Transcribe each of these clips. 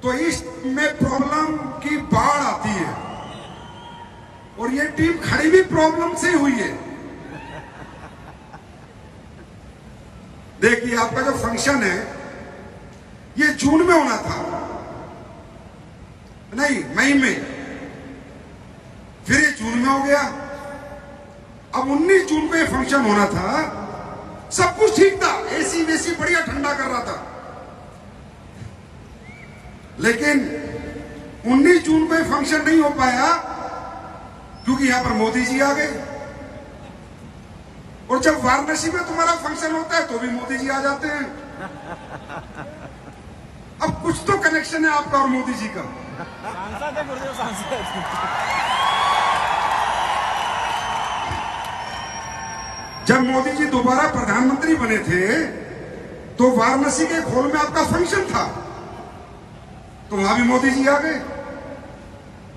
तो इसमें प्रॉब्लम की बाढ़ आती है और ये टीम खड़ी भी प्रॉब्लम से हुई है। देखिए, आपका जो फंक्शन है ये जून में होना था, नहीं मई में, फिर ये जून में हो गया। अब 19 जून को ये फंक्शन होना था, सब कुछ ठीक था, एसी वेसी बढ़िया ठंडा कर रहा था, लेकिन 19 जून को ये फंक्शन नहीं हो पाया क्योंकि यहां पर मोदी जी आ गए। और जब वाराणसी में तुम्हारा फंक्शन होता है तो भी मोदी जी आ जाते हैं। अब कुछ तो कनेक्शन है आपका और मोदी जी का। सांसद है गुरुदेव, सांसद। जब मोदी जी दोबारा प्रधानमंत्री बने थे तो वाराणसी के खोल में आपका फंक्शन था, तो वहां भी मोदी जी आ गए।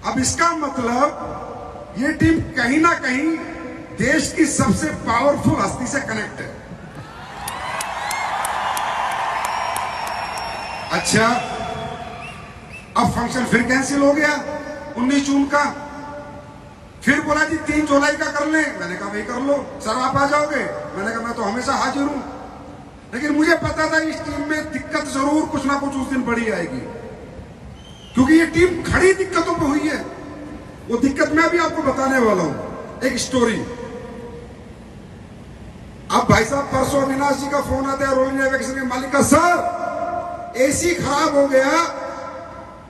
अब इसका मतलब ये टीम कहीं ना कहीं देश की सबसे पावरफुल हस्ती से कनेक्ट है। अच्छा, अब फंक्शन फिर कैंसिल हो गया 19 जून का। फिर बोला जी 3 जुलाई का कर लें। मैंने कहा वही कर लो। सर आप आ जाओगे? मैंने कहा मैं तो हमेशा हाजिर हूं, लेकिन मुझे पता था इस टीम में दिक्कत जरूर कुछ ना कुछ उस दिन बड़ी आएगी, क्योंकि ये टीम खड़ी दिक्कतों पे हुई है। वो दिक्कत मैं भी आपको बताने वाला हूं, एक स्टोरी। अब भाई साहब, परसों अविनाश जी का फोन आता है, रोलिंग एवेक्शन के मालिक का, सर एसी खराब हो गया,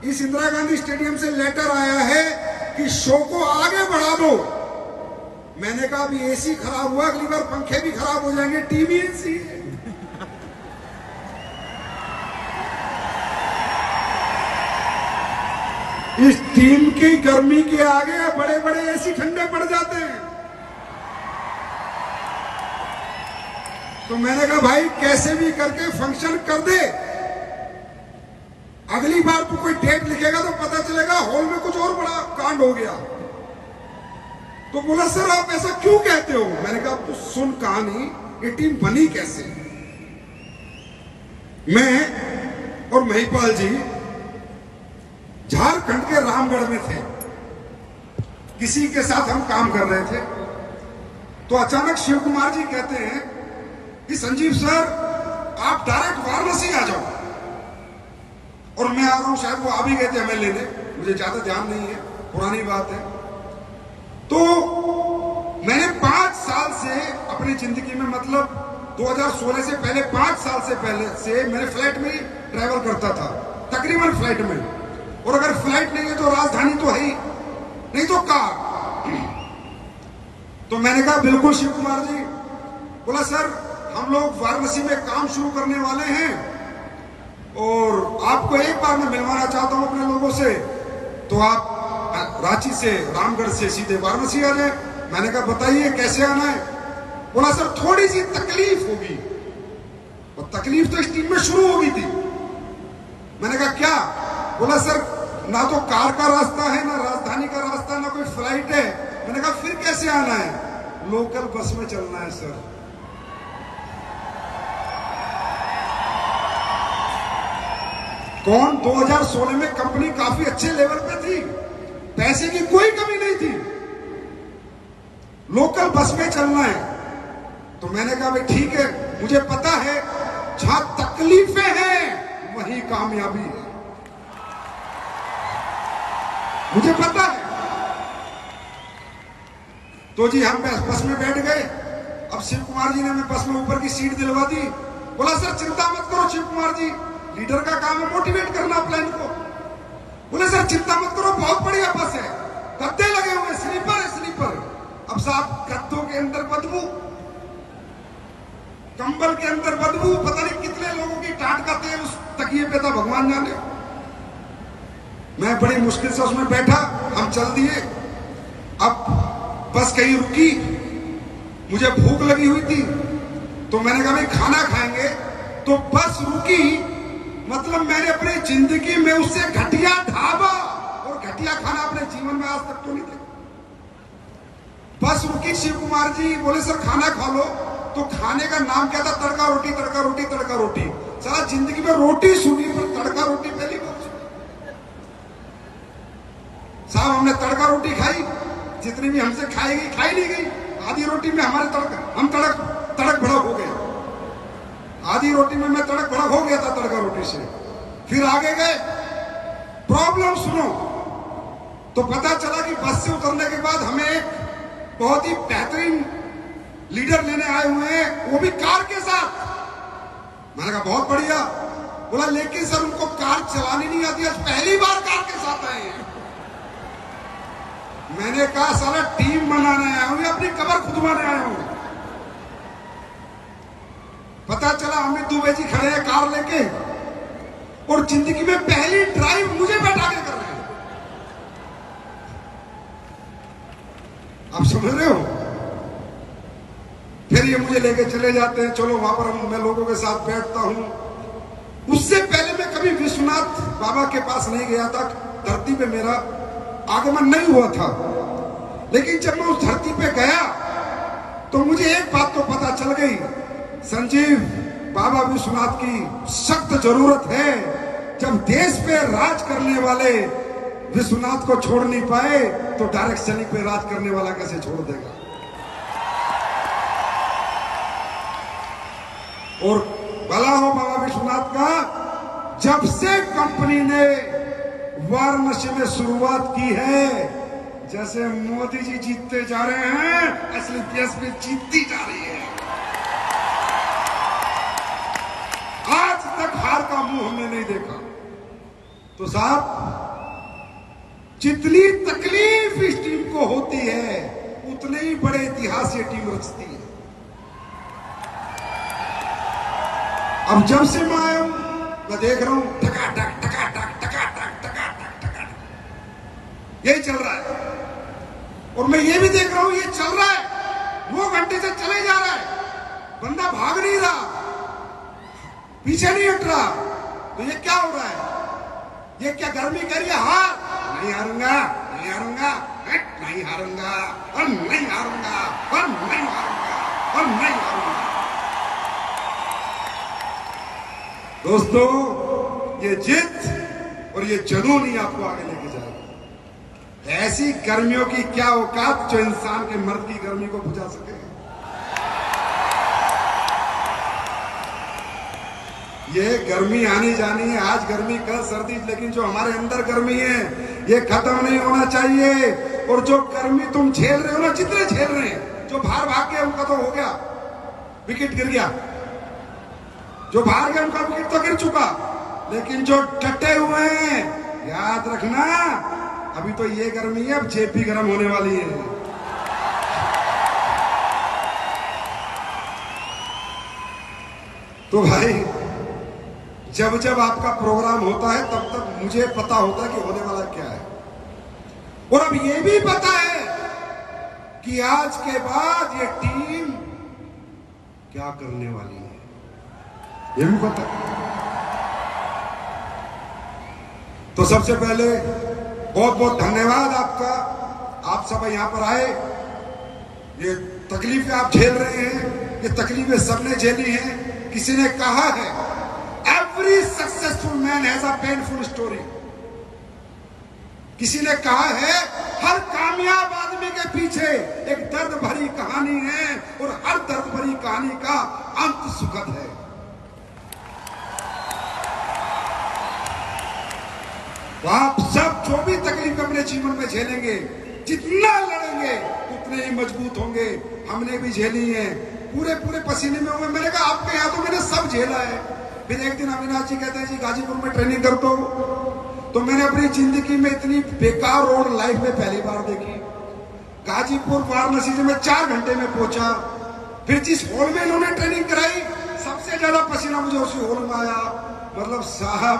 इस इंदिरा गांधी स्टेडियम से लेटर आया है कि शो को आगे बढ़ा दो। मैंने कहा अभी एसी खराब हुआ, अगली बार पंखे भी खराब हो जाएंगे, टीवी एसी है। इस टीम की गर्मी के आगे बड़े बड़े एसी ठंडे पड़ जाते हैं। तो मैंने कहा भाई कैसे भी करके फंक्शन कर दे, अगली बार तू कोई डेट लिखेगा तो पता चलेगा हॉल में कुछ और बड़ा कांड हो गया। तो बोला सर आप ऐसा क्यों कहते हो? मैंने कहा तू सुन कहानी, ये टीम बनी कैसे। मैं और महिपाल जी झारखंड के रामगढ़ में थे, किसी के साथ हम काम कर रहे थे, तो अचानक शिव कुमार जी कहते हैं कि संजीव सर आप डायरेक्ट वाराणसी आ जाओ। और मैं आ रहा हूं, शायद वो आ भी गए थे हमें लेने, मुझे ज्यादा ध्यान नहीं है, पुरानी बात है। तो मैंने 5 साल से अपनी जिंदगी में, मतलब 2016 से पहले 5 साल से पहले से मैंने फ्लाइट में ही ट्रैवल करता था, तकरीबन फ्लाइट में। और अगर फ्लाइट नहीं है तो राजधानी तो है ही, नहीं तो कार। तो मैंने कहा बिल्कुल शिव कुमार जी। बोला सर हम लोग वाराणसी में काम शुरू करने वाले हैं और आपको एक बार मैं मिलवाना चाहता हूं अपने लोगों से, तो आप रांची से, रामगढ़ से सीधे वाराणसी आ जाए। मैंने कहा बताइए कैसे आना है? बोला सर थोड़ी सी तकलीफ होगी। और तकलीफ तो इस टीम में शुरू हो गई थी। मैंने कहा क्या? बोला सर ना तो कार का रास्ता है, ना राजधानी का रास्ता, ना कोई फ्लाइट है। मैंने कहा फिर कैसे आना है? लोकल बस में चलना है सर। कौन? 2016 में कंपनी काफी अच्छे लेवल पे थी, पैसे की कोई कमी नहीं थी, लोकल बस में चलना है। तो मैंने कहा भाई ठीक है, मुझे पता है जहां तकलीफें हैं वहीं कामयाबी है, मुझे पता है। तो जी हम बस में बैठ गए। अब शिव कुमार जी ने हमें बस में ऊपर की सीट दिलवा दी। बोला सर चिंता मत करो शिव कुमार जी, लीडर का काम है मोटिवेट करना प्लेन को। बोले सर चिंता मत करो, बहुत बढ़िया बस है, गद्दे लगे हुए, स्लीपर है स्लीपर। अब साहब गद्दों के अंदर बदबू, कंबल के अंदर बदबू, पता नहीं कितने लोगों की टाट का तेल उस तकिए पे था, भगवान जाने। मैं बड़ी मुश्किल से उसमें बैठा, हम चल दिए। अब बस कहीं रुकी, मुझे भूख लगी हुई थी, तो मैंने कहा भाई खाना खाएंगे। तो बस रुकी, मतलब मैंने अपनी जिंदगी में उससे घटिया ढाबा और घटिया खाना अपने जीवन में आज तक तो नहीं देखा। बस रुकी, शिव कुमार जी बोले सर खाना खा लो। तो खाने का नाम क्या था? तड़का रोटी, तड़का रोटी, तड़का रोटी। सारा जिंदगी में रोटी सुनी पर तड़का रोटी पहली बार सुनी। जितनी भी हमसे खाई गई खाई नहीं गई। आधी रोटी में हमारे तड़क भड़क हो गए। आधी रोटी में मैं तड़क भड़क हो गया था तड़का रोटी से। फिर आगे गए, प्रॉब्लम सुनो तो पता चला कि बस से उतरने के बाद हमें एक बहुत ही बेहतरीन लीडर लेने आए हुए हैं, वो भी कार के साथ। मैंने कहा बहुत बढ़िया। बोला लेकिन सर उनको कार चलानी नहीं आती, आज पहली बार कार के साथ आए हैं। मैंने कहा साला टीम बनाने आया हूं या अपनी कमर खुदवाने आया हूं। पता चला अमित दुबे जी खड़े हैं कार लेके और जिंदगी में पहली ड्राइव मुझे बैठा के कर रहे हैं। आप समझ रहे हो? फिर ये मुझे लेके चले जाते हैं, चलो वहां पर मैं लोगों के साथ बैठता हूं। उससे पहले मैं कभी विश्वनाथ बाबा के पास नहीं गया था, धरती पे मेरा आगमन नहीं हुआ था। लेकिन जब मैं उस धरती पे गया तो मुझे एक बात तो पता चल गई, संजीव बाबा विश्वनाथ की सख्त जरूरत है। जब देश पे राज करने वाले विश्वनाथ को छोड़ नहीं पाए तो डायरेक्ट सैनिक पे राज करने वाला कैसे छोड़ देगा। और भला हो बाबा विश्वनाथ का, जब से कंपनी ने वाराणसी में शुरुआत की है, जैसे मोदी जी जीतते जा रहे हैं, असली बीएसपी जीतती जा रही है। आज तक हार का मुंह हमने नहीं देखा। तो साहब जितनी तकलीफ इस टीम को होती है उतने ही बड़े इतिहास ये टीम रचती है। अब जब से मैं आया हूं मैं देख रहा हूं टकाटक टकाटक टकाटक टकाटक टकाटक यही चल रहा है। और मैं ये भी देख रहा हूं ये चल रहा है, 9 घंटे से चले जा रहा है, बंदा भाग नहीं रहा, पीछे नहीं हट रहा। तो ये क्या हो रहा है? ये क्या गर्मी कह रही है हार? नहीं हारूंगा, नहीं हारूंगा, नहीं हारूंगा, और नहीं हारूंगा, और नहीं हारूंगा, और नहीं हारूंगा। दोस्तों ये जिद और ये जुनून ही आपको आगे लेके जाएगा। ऐसी गर्मियों की क्या औकात जो इंसान के मर्द की गर्मी को बुझा सके। ये गर्मी आनी जानी है, आज गर्मी कल सर्दी, लेकिन जो हमारे अंदर गर्मी है ये खत्म नहीं होना चाहिए। और जो गर्मी तुम झेल रहे हो ना, जितने झेल रहे हैं, जो बाहर भाग गए उनका तो हो गया, विकेट गिर गया, जो बाहर गए उनका विकेट तो गिर चुका, लेकिन जो डटे हुए हैं याद रखना अभी तो ये गर्मी है, अब जेब भी गर्म होने वाली है। तो भाई जब जब आपका प्रोग्राम होता है तब तक मुझे पता होता है कि होने वाला क्या है। और अब ये भी पता है कि आज के बाद ये टीम क्या करने वाली है, ये भी पता है। तो सबसे पहले बहुत बहुत धन्यवाद आपका, आप सब यहां पर आए। ये तकलीफें आप झेल रहे हैं, ये तकलीफें सबने झेली हैं। किसी ने कहा है every successful man has a painful story. किसी ने कहा है हर कामयाब आदमी के पीछे एक दर्द भरी कहानी है और हर दर्द भरी कहानी का अंत सुखद है। तो आप सब जो भी तकलीफ अपने जीवन में झेलेंगे, जितना लड़ेंगे उतने ही मजबूत होंगे। हमने भी झेली है, पूरे पूरे पसीने में हुए। मैंने कहा आपके यहाँ तो मैंने सब झेला है। फिर एक दिन अविनाश जी कहते हैं जी गाजीपुर में ट्रेनिंग करता हूं, तो मैंने अपनी जिंदगी में इतनी बेकार रोड लाइफ में पहली बार देखी। गाजीपुर वाराणसी से मैं 4 घंटे में पहुंचा। फिर जिस हॉल में इन्होंने ट्रेनिंग कराई सबसे ज्यादा पसीना मुझे उसी हॉल में आया। मतलब साहब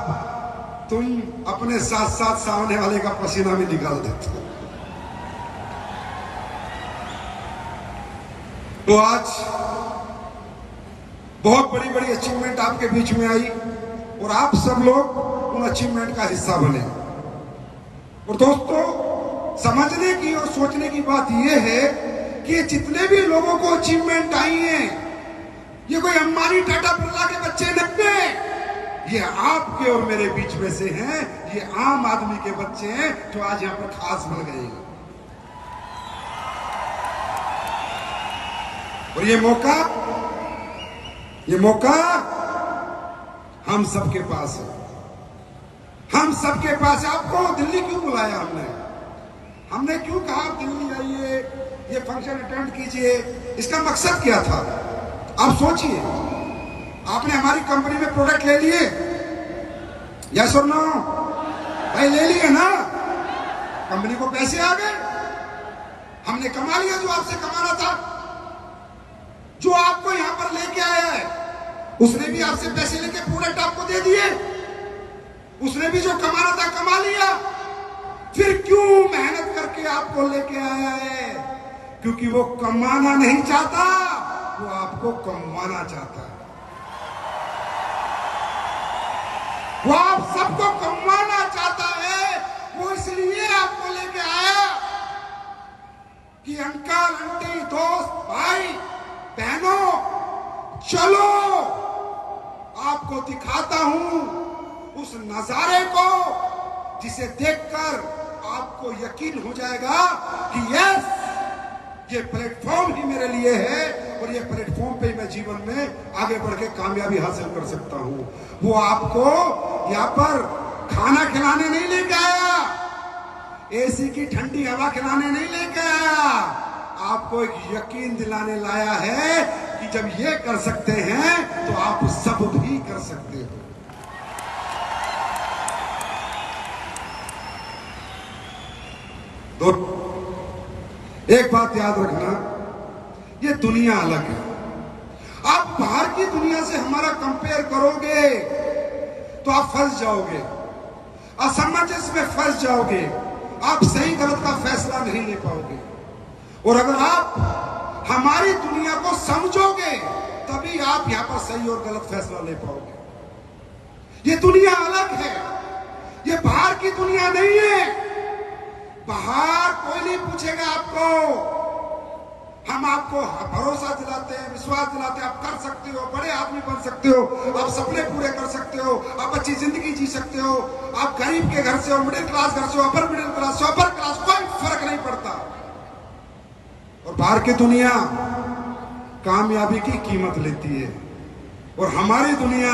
तुम अपने साथ साथ सामने वाले का पसीना भी निकाल देते हो। तो आज बहुत बड़ी बड़ी अचीवमेंट आपके बीच में आई और आप सब लोग उन अचीवमेंट का हिस्सा बने। और दोस्तों समझने की और सोचने की बात यह है कि जितने भी लोगों को अचीवमेंट आई हैं, ये कोई अंबानी टाटा बिरला के बच्चे नहीं हैं, ये आपके और मेरे बीच में से हैं। ये आम आदमी के बच्चे हैं जो आज यहां पर खास बन गए हैं। और ये मौका हम सबके पास है, हम सबके पास है। आपको दिल्ली क्यों बुलाया हमने क्यों कहा आप दिल्ली आइए, ये फंक्शन अटेंड कीजिए? इसका मकसद क्या था? आप सोचिए। आपने हमारी कंपनी में प्रोडक्ट ले लिए, यस और नो? भाई ले लिए ना, कंपनी को पैसे आ गए, हमने कमा लिया जो आपसे कमाना था। जो आपको यहां पर लेके आया है उसने भी आपसे पैसे लेके प्रोडक्ट आपको दे दिए, उसने भी जो कमाना था कमा लिया। फिर क्यों मेहनत करके आपको लेके आया है? क्योंकि वो कमाना नहीं चाहता, वो आपको कमाना चाहता है। वो आप सबको कमाना चाहता है। वो इसलिए आपको लेके आया कि अंकल आंटी दोस्त भाई बहनों चलो आपको दिखाता हूं उस नजारे को जिसे देखकर आपको यकीन हो जाएगा कि यस ये प्लेटफॉर्म ही मेरे लिए है और ये प्लेटफॉर्म पे मैं जीवन में आगे बढ़ के कामयाबी हासिल कर सकता हूं। वो आपको यहां पर खाना खिलाने नहीं लेके आया, एसी की ठंडी हवा खिलाने नहीं लेके आया, आपको एक यकीन दिलाने लाया है कि जब ये कर सकते हैं तो आप सब भी कर सकते हो। तो एक बात याद रखना, ये दुनिया अलग है। आप बाहर की दुनिया से हमारा कंपेयर करोगे तो आप फंस जाओगे, असमंजस में फंस जाओगे, आप सही गलत का फैसला नहीं ले पाओगे। और अगर आप हमारी दुनिया को समझोगे तभी आप यहां पर सही और गलत फैसला ले पाओगे। ये दुनिया अलग है, ये बाहर की दुनिया नहीं है। बाहर कोई नहीं पूछेगा आपको, हम आपको भरोसा दिलाते हैं, विश्वास दिलाते हैं, आप कर सकते हो, बड़े आदमी बन सकते हो, आप सपने पूरे कर सकते हो, आप अच्छी जिंदगी जी सकते हो, आप गरीब के घर से हो, मिडिल क्लास घर से हो, अपर मिडिल क्लास से, अपर क्लास, कोई फर्क नहीं पड़ता। और बाहर की दुनिया कामयाबी की कीमत लेती है और हमारी दुनिया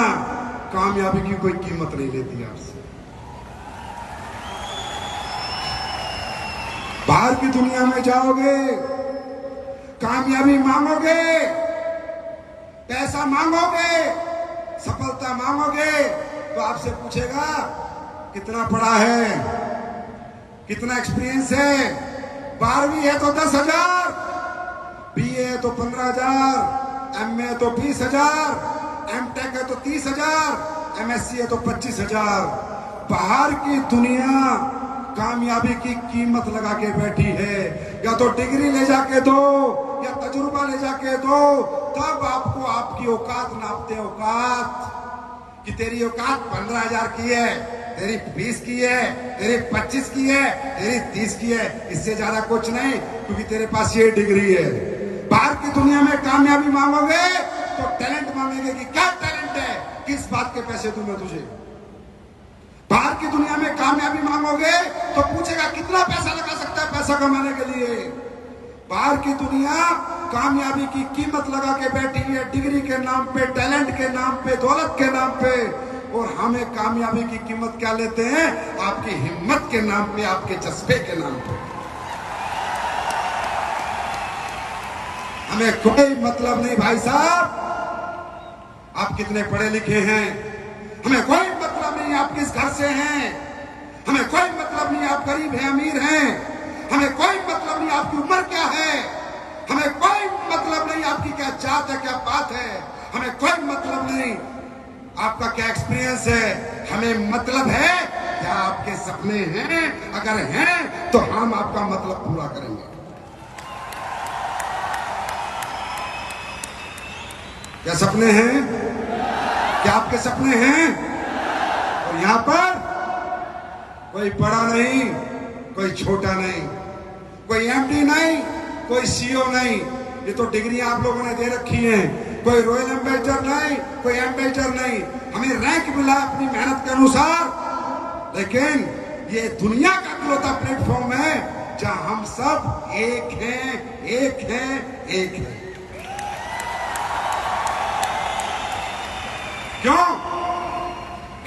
कामयाबी की कोई कीमत नहीं लेती आपसे। बाहर की दुनिया में जाओगे, कामयाबी मांगोगे, पैसा मांगोगे, सफलता मांगोगे तो आपसे पूछेगा कितना पढ़ा है, कितना एक्सपीरियंस है। 12वीं है तो 10,000, बीए है तो 15,000, एमए है तो 20,000, एमटेक है तो 30,000, एमएससी है तो 25,000। बाहर की दुनिया कामयाबी की कीमत लगा के बैठी है। या तो डिग्री ले जाके दो या तजुर्बा ले जाके दो, तब आपको आपकी औकात नापते। औकात कि तेरी औकात 15,000 की है, तेरी 20 की है, तेरी 25 की है, तेरी 30 की है, इससे ज्यादा कुछ नहीं, क्योंकि तेरे पास ये डिग्री है। बाहर की दुनिया में कामयाबी मांगोगे तो टैलेंट मांगेंगे कि क्या टैलेंट है, किस बात के पैसे दूं मैं तुझे। बाहर की दुनिया में कामयाबी मांगोगे तो पूछेगा कितना पैसा लगा सकता है पैसा कमाने के लिए। बाहर की दुनिया कामयाबी की कीमत लगा के बैठी है, डिग्री के नाम पे, टैलेंट के नाम पे, दौलत के नाम पे। और हमें कामयाबी की कीमत क्या लेते हैं? आपकी हिम्मत के नाम पे, आपके जज्बे के नाम पे। हमें कोई मतलब नहीं भाई साहब आप कितने पढ़े लिखे हैं, हमें कोई मतलब नहीं आप किस घर से हैं, हमें कोई मतलब नहीं आप गरीब हैं अमीर हैं, हमें कोई मतलब नहीं आपकी उम्र क्या है, हमें कोई मतलब नहीं आपकी क्या जात है, क्या बात है, हमें कोई मतलब नहीं आपका क्या एक्सपीरियंस है। हमें मतलब है क्या आपके सपने हैं, अगर हैं तो हम आपका मतलब पूरा करेंगे। क्या सपने हैं? क्या आपके सपने हैं? और यहां पर कोई बड़ा नहीं, कोई छोटा नहीं, कोई एमडी नहीं, कोई सीईओ नहीं। ये तो डिग्रियां आप लोगों ने दे रखी हैं। कोई रॉयल एम्बेसडर नहीं, कोई एम्बेसडर नहीं। हमें रैंक मिला अपनी मेहनत के अनुसार, लेकिन ये दुनिया का इकलौता प्लेटफॉर्म है जहां हम सब एक हैं, एक हैं, एक हैं।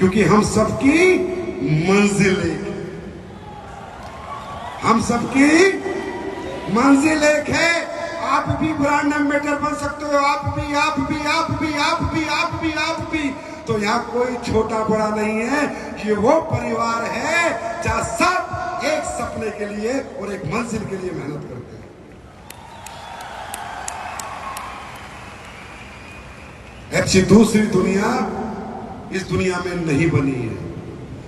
क्योंकि हम सबकी मंजिल एक है, हम सबकी मंजिल एक है। आप भी ब्रांड एम्बेसडर बन सकते हो, आप भी, आप भी, आप भी, आप भी, आप भी, आप भी। तो यहाँ कोई छोटा बड़ा नहीं है, ये वो परिवार है जहां सब एक सपने के लिए और एक मंजिल के लिए मेहनत करते हैं। ऐसी दूसरी दुनिया इस दुनिया में नहीं बनी है।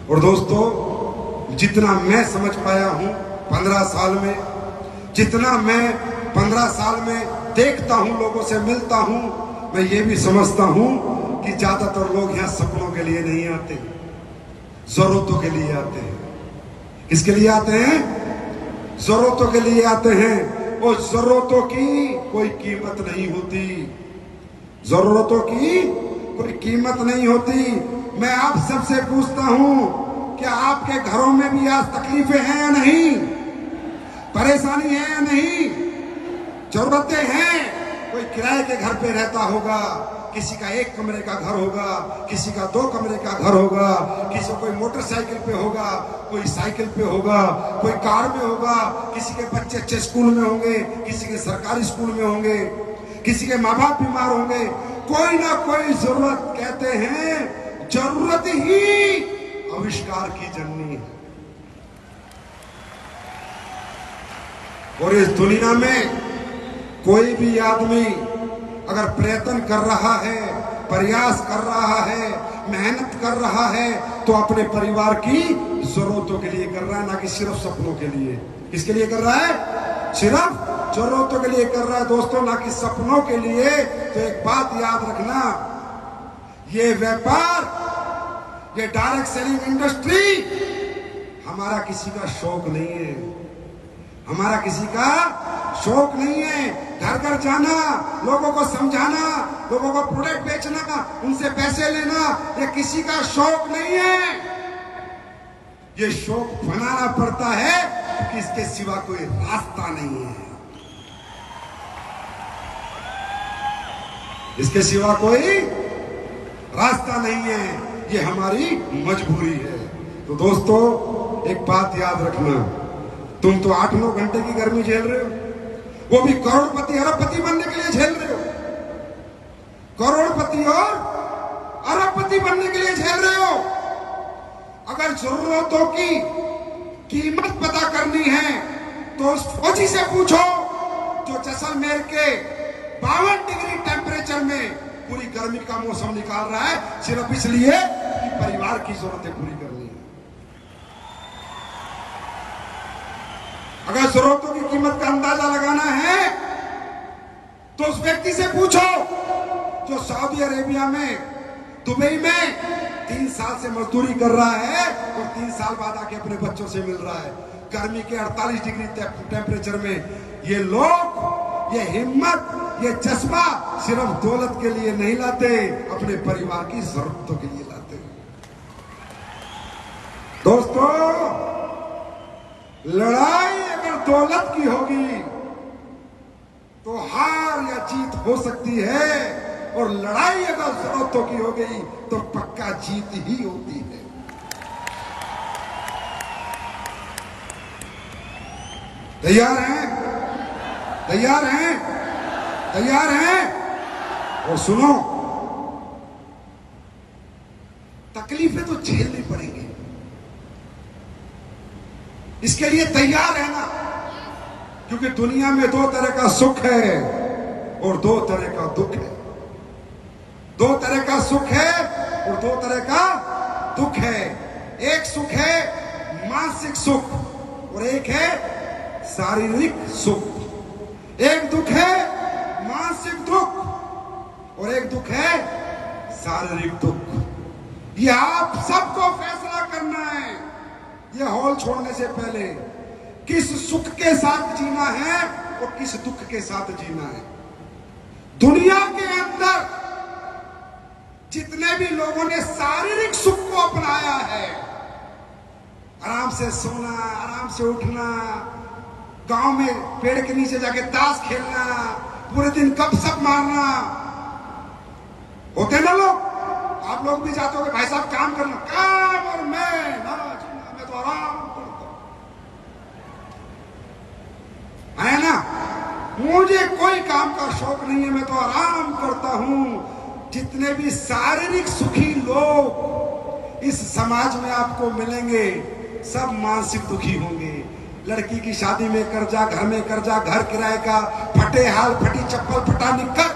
और दोस्तों, जितना मैं समझ पाया हूं 15 साल में, जितना मैं 15 साल में देखता हूं, लोगों से मिलता हूं, मैं ये भी समझता हूं कि ज्यादातर लोग यहां सपनों के लिए नहीं आते, जरूरतों के लिए आते हैं। किसके लिए आते हैं? जरूरतों के लिए आते हैं। और जरूरतों की कोई कीमत नहीं होती, जरूरतों की कोई कीमत नहीं होती। मैं आप सबसे पूछता हूं, क्या आपके घरों में भी आज तकलीफें हैं या नहीं? परेशानी है या नहीं? जरूरतें हैं। कोई किराए के घर पे रहता होगा, किसी का 1 कमरे का घर होगा, किसी का 2 कमरे का घर होगा, किसी को कोई मोटरसाइकिल पे होगा, कोई साइकिल पे होगा, कोई कार में होगा, किसी के बच्चे अच्छे स्कूल में होंगे, किसी के सरकारी स्कूल में होंगे, किसी के माँ बाप बीमार होंगे। कोई ना कोई जरूरत, कहते हैं जरूरत ही आविष्कार की जननी है। और इस दुनिया में कोई भी आदमी अगर प्रयत्न कर रहा है, प्रयास कर रहा है, मेहनत कर रहा है, तो अपने परिवार की जरूरतों के लिए कर रहा है, ना कि सिर्फ सपनों के लिए। किसके लिए कर रहा है? सिर्फ जरूरतों के लिए कर रहा है दोस्तों, ना कि सपनों के लिए। तो एक बात याद रखना, ये व्यापार, ये डायरेक्ट सेलिंग इंडस्ट्री हमारा किसी का शौक नहीं है, हमारा किसी का शौक नहीं है। घर घर जाना, लोगों को समझाना, लोगों को प्रोडक्ट बेचना, उनसे पैसे लेना, ये किसी का शौक नहीं है। ये शौक बनाना पड़ता है क्योंकि इसके सिवा कोई रास्ता नहीं है, इसके सिवा कोई रास्ता नहीं है। ये हमारी मजबूरी है। तो दोस्तों, एक बात याद रखना, तुम तो 8-9 घंटे की गर्मी झेल रहे हो, वो भी करोड़पति अरबपति बनने के लिए झेल रहे हो, करोड़पति और अरबपति बनने के लिए झेल रहे हो। अगर जरूरतों की कीमत पता करनी है तो उस फौजी से पूछो जो जैसलमेर के 52 डिग्री टेम्परेचर में पूरी गर्मी का मौसम निकाल रहा है, सिर्फ इसलिए कि परिवार की जरूरतें पूरी करनी है। अगर जरूरतों की कीमत का अंदाजा लगाना है तो उस व्यक्ति से पूछो जो सऊदी अरेबिया में, दुबई में 3 साल से मजदूरी कर रहा है और 3 साल बाद आके अपने बच्चों से मिल रहा है गर्मी के 48 डिग्री टेम्परेचर में। ये लोग, ये हिम्मत, ये जज्बा सिर्फ दौलत के लिए नहीं लाते, अपने परिवार की जरूरतों के लिए लाते। दोस्तों, लड़ाई अगर दौलत की होगी तो हार या जीत हो सकती है, और लड़ाई अगर जरूरतों की हो गई तो पक्का जीत ही होती है। तैयार हैं? तैयार हैं? तैयार हैं? और सुनो, तकलीफें तो झेलनी पड़ेंगी, इसके लिए तैयार है ना, क्योंकि दुनिया में 2 तरह का सुख है और 2 तरह का दुख है। 2 तरह का सुख है और 2 तरह का दुख है। एक सुख है मानसिक सुख और एक है शारीरिक सुख। एक दुख है मानसिक दुख और एक दुख है शारीरिक दुख। ये आप सबको फैसला करना है, ये हॉल छोड़ने से पहले, किस सुख के साथ जीना है और किस दुख के साथ जीना है। दुनिया के अंदर जितने भी लोगों ने शारीरिक सुख को अपनाया है, आराम से सोना, आराम से उठना, गांव में पेड़ के नीचे जाके ताश खेलना, पूरे दिन गपशप मारना, होते ना लोग, आप लोग भी जाते हो कि भाई साहब काम करना, काम और मैं तो आराम करता हूं, है ना। मुझे कोई काम का शौक नहीं है, मैं तो आराम करता हूं। जितने भी शारीरिक सुखी लोग इस समाज में आपको मिलेंगे सब मानसिक दुखी होंगे। लड़की की शादी में कर्जा, घर में कर्जा, घर किराए का, फटे हाल, फटी चप्पल, फटा निक्कर।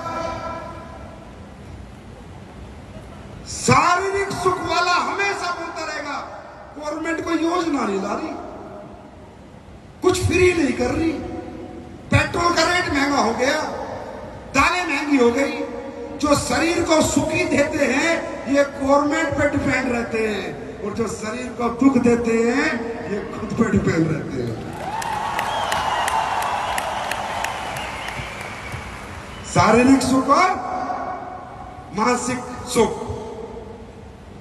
शारीरिक सुख वाला हमेशा बोलता रहेगा गवर्नमेंट कोई योजना नहीं ला रही, कुछ फ्री नहीं कर रही, पेट्रोल का रेट महंगा हो गया, दालें महंगी हो गई। जो शरीर को सुखी देते हैं ये गवर्नमेंट पे डिपेंड रहते हैं, और जो शरीर को दुख देते हैं ये खुद पे डिपेंड रहते हैं। शारीरिक सुख और मानसिक सुख।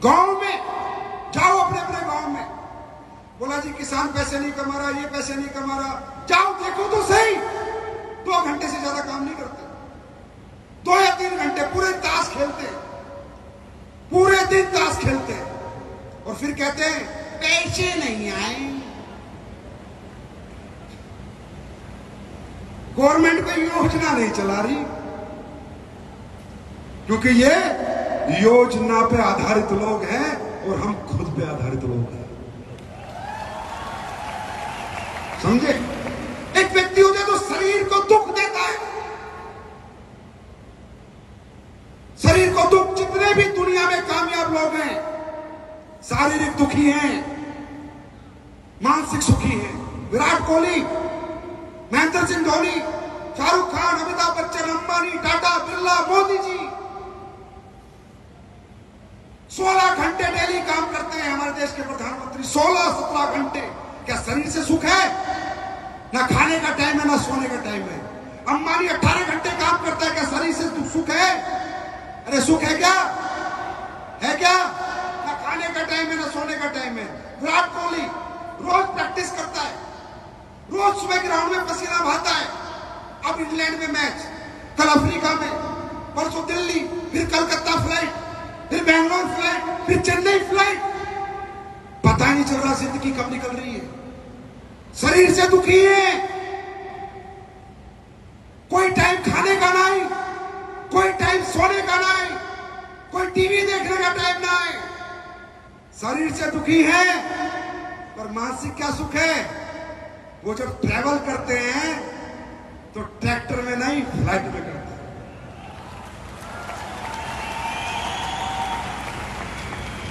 गांव में जाओ, अपने अपने गांव में, बोला जी किसान पैसे नहीं कमा रहा, ये पैसे नहीं कमा रहा, जाओ देखो तो सही। 2 घंटे से ज्यादा काम नहीं करते, 2 या 3 घंटे पूरे ताश खेलते, पूरे दिन ताश खेलते, और फिर कहते हैं पैसे नहीं आए। गवर्नमेंट कोई योजना नहीं चला रही, क्योंकि ये योजना पे आधारित लोग हैं और हम खुद पे आधारित लोग हैं, समझे। एक व्यक्ति हो जाए तो शरीर को दुख देता है, शरीर को दुख। जितने भी दुनिया में कामयाब लोग हैं शारीरिक दुखी हैं, मानसिक सुखी हैं। विराट कोहली, महेंद्र सिंह धोनी, शाहरुख खान, अमिताभ बच्चन, अंबानी, टाटा, बिरला, मोदी जी 16 घंटे डेली काम करते हैं हमारे देश के प्रधानमंत्री, 16-17 घंटे। क्या शरीर से सुख है? ना खाने का टाइम है, ना सोने का टाइम है। अंबानी 18 घंटे काम करता है, क्या शरीर से सुख है? अरे सुख है क्या? है क्या? ना खाने का टाइम है, ना सोने का टाइम है। विराट कोहली रोज प्रैक्टिस करता है, रोज सुबह ग्राउंड में पसीना बहाता है। अब इंग्लैंड में मैच, कल अफ्रीका में, परसों दिल्ली, फिर कलकत्ता फ्लाइट, फिर बेंगलोर फ्लाइट, फिर चेन्नई फ्लाइट। पता ही नहीं चल रहा जिंदगी कब निकल रही है। शरीर से दुखी है, कोई टाइम खाने का नहीं, कोई टाइम सोने का नहीं, कोई टीवी देखने का टाइम नहीं। शरीर से दुखी है, पर मानसिक क्या सुख है? वो जब ट्रैवल करते हैं तो ट्रैक्टर में नहीं, फ्लाइट में करते हैं।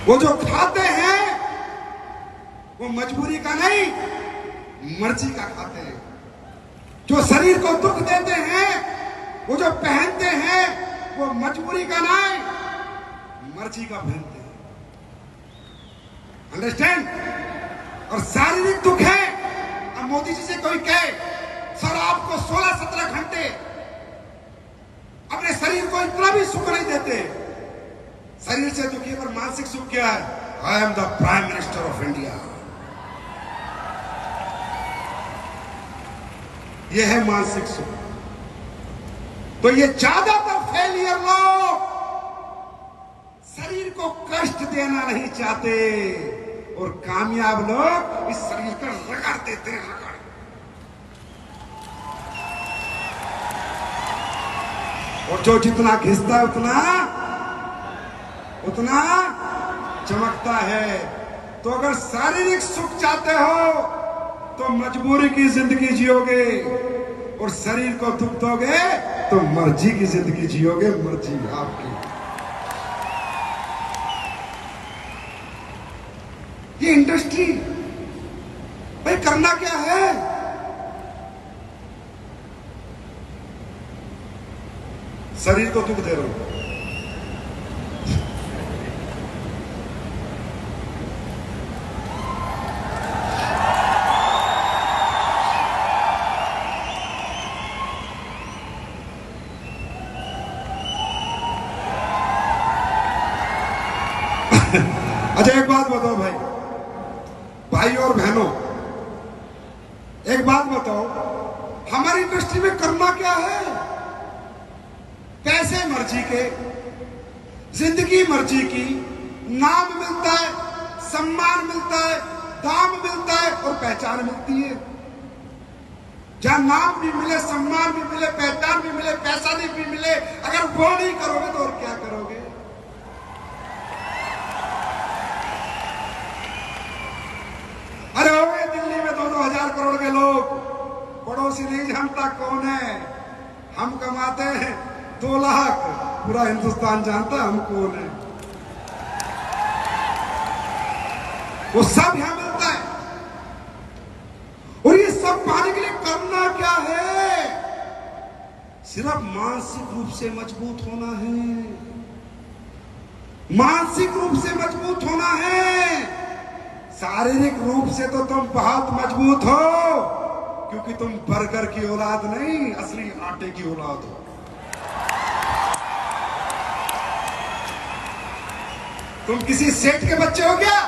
वो जो खाते हैं वो मजबूरी का नहीं, मर्जी का खाते हैं। जो शरीर को दुख देते हैं, वो जो पहनते हैं वो मजबूरी का नहीं, मर्जी का पहनते हैं। अंडरस्टैंड? और शारीरिक दुख है। अब मोदी जी से कोई कहे सर आपको 16-17 घंटे अपने शरीर को इतना भी सुख नहीं देते, शरीर से दुखी, पर मानसिक सुख क्या है? I am the prime minister of India. यह है मानसिक सुख। तो ये ज्यादातर फेलियर लोग शरीर को कष्ट देना नहीं चाहते, और कामयाब लोग इस शरीर को रगड़ देते हैं, रगड़। और जो जितना घिसता है उतना चमकता है। तो अगर शारीरिक सुख चाहते हो तो मजबूरी की जिंदगी जियोगे, और शरीर को दुख दोगे तो मर्जी की जिंदगी जियोगे, मर्जी आपकी। ये इंडस्ट्री भाई करना क्या है? शरीर को दुख दे रहा हूं। अच्छा एक बात बताओ भाई और बहनों, एक बात बताओ, हमारी इंडस्ट्री में करना क्या है? पैसे मर्जी के, जिंदगी मर्जी की, नाम मिलता है, सम्मान मिलता है, दाम मिलता है और पहचान मिलती है। जहां नाम भी मिले, सम्मान भी मिले, पहचान भी मिले, पैसा भी मिले, अगर वो नहीं करोगे तो और क्या करोगे? अरे हो गए दिल्ली में 2-2 हजार करोड़ के लोग, पड़ोसी नहीं जानता कौन है। हम कमाते हैं 2 लाख, पूरा हिंदुस्तान जानता है हम कौन है। वो सब यहां मिलता है। और ये सब पाने के लिए करना क्या है? सिर्फ मानसिक रूप से मजबूत होना है। मानसिक रूप से मजबूत होना है। शारीरिक रूप से तो तुम बहुत मजबूत हो, क्योंकि तुम बर्गर की औलाद नहीं, असली आटे की औलाद हो। तुम किसी सेठ के बच्चे हो क्या?